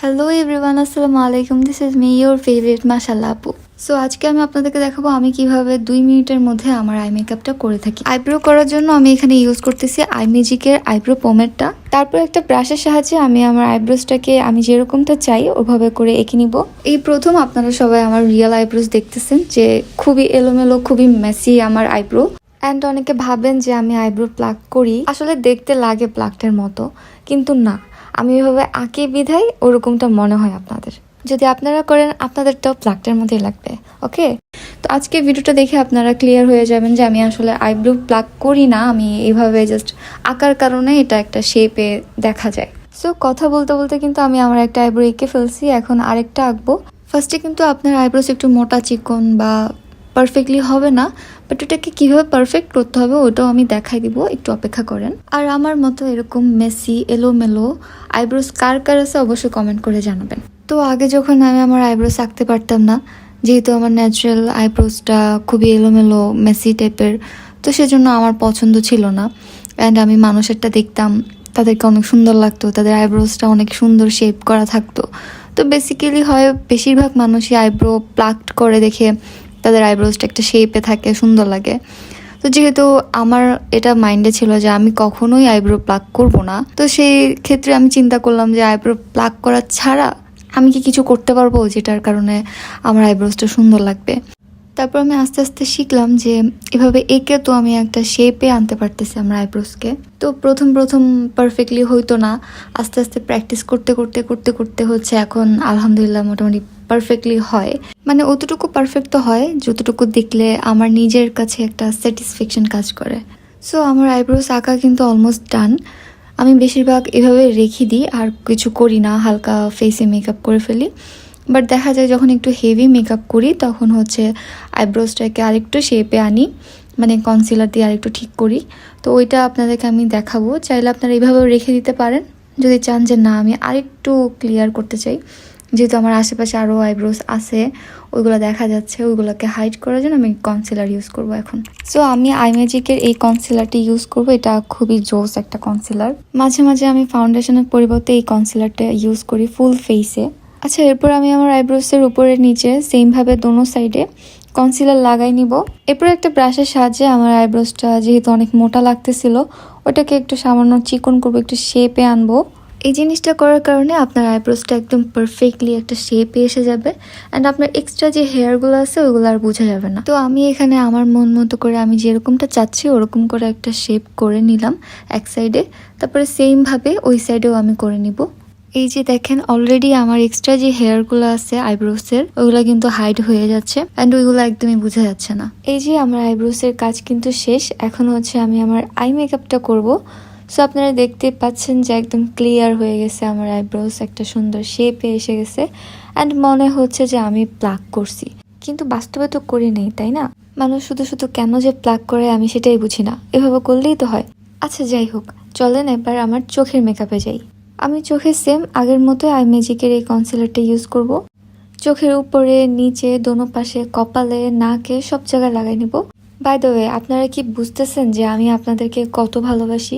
Hello everyone, আসসালামু আলাইকুম। This is me your favourite মাশাআল্লাহ আপু। সো আজকে আমি আপনাদেরকে দেখাবো আমি কিভাবে 2 মিনিটের মধ্যে আমার আই মেকআপটা করে থাকি। আইব্রো করার জন্য আমি এখানে ইউজ করতেছি আই ম্যাজিকের আইব্রো পোমেডটা। তারপর একটা ব্রাশের সাহায্যে আমি আমার আইব্রোসটাকে আমি যেরকমটা চাই ওভাবে করে এঁকে নিব। এই প্রথম আপনারা সবাই আমার রিয়েল আইব্রোস দেখতেছেন যে খুবই এলোমেলো, খুবই মেসি আমার আইব্রো। অ্যান্ড অনেকে ভাবেন যে আমি আইব্রো প্লাক করি, আসলে দেখতে লাগে প্লাকটার মতো, কিন্তু না, আমি এভাবে আঁকি বিধাই ওরকমটা মনে হয় আপনাদের। যদি আপনারা করেন আপনাদেরটাও প্লাকটার মধ্যেই লাগবে। ওকে, তো আজকে ভিডিওটা দেখে আপনারা ক্লিয়ার হয়ে যাবেন যে আমি আসলে আইব্রো প্লাক করি না, আমি এইভাবে জাস্ট আঁকার কারণে এটা একটা শেপে দেখা যায়। সো কথা বলতে বলতে কিন্তু আমি আমার একটা আইব্রো এঁকে ফেলছি, এখন আরেকটা আঁকবো। ফার্স্টে কিন্তু আপনার আইব্রোস একটু মোটা চিকন বা পারফেক্টলি হবে না, বাট এটাকে কীভাবে পারফেক্ট করতে হবে ওটাও আমি দেখাই দিব, একটু অপেক্ষা করেন। আর আমার মতো এরকম মেসি এলোমেলো আইব্রোস কার কার আছে অবশ্যই কমেন্ট করে জানাবেন। তো আগে যখন আমি আমার আইব্রোস আঁকতে পারতাম না, যেহেতু আমার ন্যাচারাল আইব্রোসটা খুবই এলোমেলো মেসি টাইপের, তো সেজন্য আমার পছন্দ ছিল না। অ্যান্ড আমি মানুষেরটা দেখতাম, তাদেরকে অনেক সুন্দর লাগতো, তাদের আইব্রোসটা অনেক সুন্দর শেপ করা থাকতো। তো বেসিক্যালি হয় বেশিরভাগ মানুষই আইব্রো প্লাকড করে দেখে তাদের আইব্রোসটা একটা শেপে থাকে, সুন্দর লাগে। তো যেহেতু আমার এটা মাইন্ডে ছিল যে আমি কখনোই আইব্রো প্লাক করব না, তো সেই ক্ষেত্রে আমি চিন্তা করলাম যে আইব্রো প্লাক করা ছাড়া আমি কি কিছু করতে পারবো যেটার কারণে আমার আইব্রোসটা সুন্দর লাগবে। তারপর আমি আস্তে আস্তে শিখলাম যে এভাবে এঁকে তো আমি একটা শেপে আনতে পারতেছি আমার আইব্রোসকে। তো প্রথম পারফেক্টলি হইতো না, আস্তে আস্তে প্র্যাকটিস করতে করতে করতে করতে হচ্ছে এখন আলহামদুলিল্লাহ মোটামুটি পারফেক্টলি হয়। মানে অতটুকু পারফেক্ট তো হয় যতটুকু দেখলে আমার নিজের কাছে একটা স্যাটিসফ্যাকশন কাজ করে। সো আমার আইব্রোস আঁকা কিন্তু অলমোস্ট ডান। আমি বেশিরভাগ এভাবে রেখে দিই, আর কিছু করি না, হালকা ফেসে মেকআপ করে ফেলি। বাট দেখা যায় যখন একটু হেভি মেকআপ করি তখন হচ্ছে আইব্রোসটাকে আরেকটু শেপে আনি, মানে কনসিলার দিয়ে আরেকটু ঠিক করি। তো ওইটা আপনাদেরকে আমি দেখাবো, চাইলে আপনারা এইভাবেও রেখে দিতে পারেন যদি চান যে না আমি আরেকটু ক্লিয়ার করতে চাই। যেহেতু আমার আশেপাশে আরও আইব্রোস আছে, ওইগুলো দেখা যাচ্ছে, ওইগুলোকে হাইড করার জন্য আমি কনসিলার ইউজ করব এখন। সো আমি আই ম্যাজিকের এই কনসিলারটি ইউজ করব, এটা খুবই জোস একটা কনসিলার। মাঝে মাঝে আমি ফাউন্ডেশনের পরিবর্তে এই কনসিলারটা ইউজ করি ফুল ফেসে। আচ্ছা, এরপর আমি আমার আইব্রোসের উপরে নিচে সেমভাবে দোনো সাইডে কনসিলার লাগাই নিব। এরপর একটা ব্রাশের সাহায্যে আমার আইব্রোসটা যেহেতু অনেক মোটা লাগতেছিল ওটাকে একটু সামান্য চিকন করবো, একটু শেপে আনবো। এই জিনিসটা করার কারণে আপনার আইব্রোসটা একদম পারফেক্টলি একটা শেপে এসে যাবে, অ্যান্ড আপনার এক্সট্রা যে হেয়ারগুলো আছে ওইগুলো আর বোঝা যাবে না। তো আমি এখানে আমার মন মতো করে আমি যেরকমটা চাচ্ছি ওরকম করে একটা শেপ করে নিলাম এক সাইডে, তারপরে সেমভাবে ওই সাইডেও আমি করে নিব। এই যে দেখেন অলরেডি আমার এক্সট্রা যে হেয়ারগুলো আছে আইব্রোসের ওইগুলো কিন্তু হাইড হয়ে যাচ্ছে, অ্যান্ড ওইগুলো একদমই বোঝা যাচ্ছে না। এই যে আমার আইব্রোসের কাজ কিন্তু শেষ, এখন হচ্ছে আমি আমার আই মেকআপটা করব। সো আপনারা দেখতে পাচ্ছেন যে একদম ক্লিয়ার হয়ে গেছে আমার আইব্রোস, একটা সুন্দর শেপে এসে গেছে, অ্যান্ড মনে হচ্ছে যে আমি প্লাক করছি, কিন্তু বাস্তবে তো করি নেই, তাই না? মানুষ শুধু শুধু কেন যে প্লাক করে আমি সেটাই বুঝি না, এভাবে করলেই তো হয়। আচ্ছা যাই হোক, চলেন এবার আমার চোখের মেকআপে যাই। আমি চোখে সেম আগের মতো আই ম্যাজিকের এই কনসিলারটা ইউজ করব। চোখের উপরে নিচে দোনো পাশে কপালে নাকে সব জায়গায় লাগাই নিব। বাই দ্য ওয়ে, আপনারা কি বুঝতেছেন যে আমি আপনাদেরকে কত ভালোবাসি?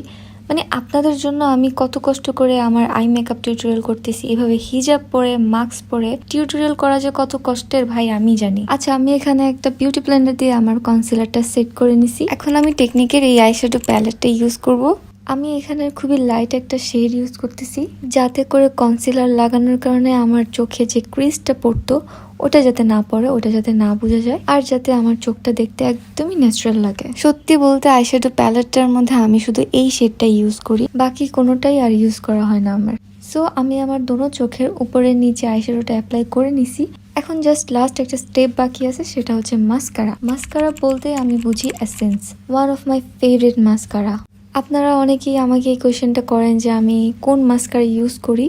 মানে আপনাদের জন্য আমি কত কষ্ট করে আমার আই মেকআপ টিউটোরিয়াল করতেছি, এভাবে হিজাব পরে মাস্ক পরে টিউটোরিয়াল করা যে কত কষ্টের ভাই আমি জানি। আচ্ছা, আমি এখানে একটা বিউটি ব্লেন্ডার দিয়ে আমার কনসিলারটা সেট করে নিছি। এখন আমি টেকনিকের এই আইশ্যাডো প্যালেটটা ইউজ করব। আমি এখানে খুবই লাইট একটা শেড ইউজ করতেছি, যাতে করে কনসিলার লাগানোর কারণে আমার চোখে যে ক্রিজটা পড়তো ওটা যাতে না পড়ে, ওটা যাতে না বোঝা যায়, আর যাতে আমার চোখটা দেখতে একদমই ন্যাচারাল লাগে। সত্যি বলতে আইশ্যাডো প্যালেটটার মধ্যে আমি শুধু এই শেডটা ইউজ করি, বাকি কোনোটাই আর ইউজ করা হয় না আমার। সো আমি আমার দোনো চোখের উপরে নিচে আইশ্যাডোটা অ্যাপ্লাই করে নিছি। এখন জাস্ট লাস্ট একটা স্টেপ বাকি আছে, সেটা হচ্ছে মাস্কারা। মাস্কারা বলতে আমি বুঝি essence, one of my favourite mascara. আপনারা অনেকেই আমাকে এই কোয়েশ্চেনটা করেন যে আমি কোন মাস্কারা ইউজ করি।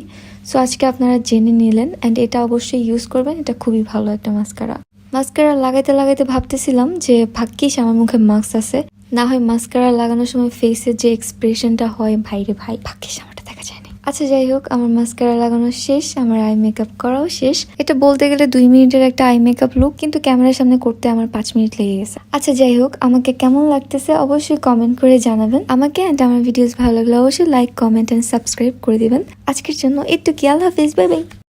সো আজকে আপনারা জেনে নিলেন, অ্যান্ড এটা অবশ্যই ইউজ করবেন, এটা খুবই ভালো একটা মাস্কারা। মাস্কারা লাগাইতে লাগাইতে ভাবতেছিলাম যে ভাগ্যিস আমার মুখে মাস্ক আছে, না হয় মাস্কারা লাগানোর সময় ফেসের যে এক্সপ্রেশনটা হয় ভাইরে ভাই, ভাগ্যিস আমারটা দেখা যায়নি। আচ্ছা যাই হোক, আমার মাস্কারা লাগানো শেষ, আমার আই মেকআপ করাও শেষ। এটা বলতে গেলে 2 মিনিটের একটা আই মেকআপ লুক, কিন্তু ক্যামেরার সামনে করতে আমার 5 মিনিট লেগে গেছে। আচ্ছা যাই হোক, আমাকে কেমন লাগতেছে অবশ্যই কমেন্ট করে জানাবেন আমাকে, অ্যান্ড আমার ভিডিওস ভালো লাগলে অবশ্যই লাইক কমেন্ট অ্যান্ড সাবস্ক্রাইব করে দিবেন। আজকের জন্য একটু কি, আল্লাহ হাফিজ, বাই বাই।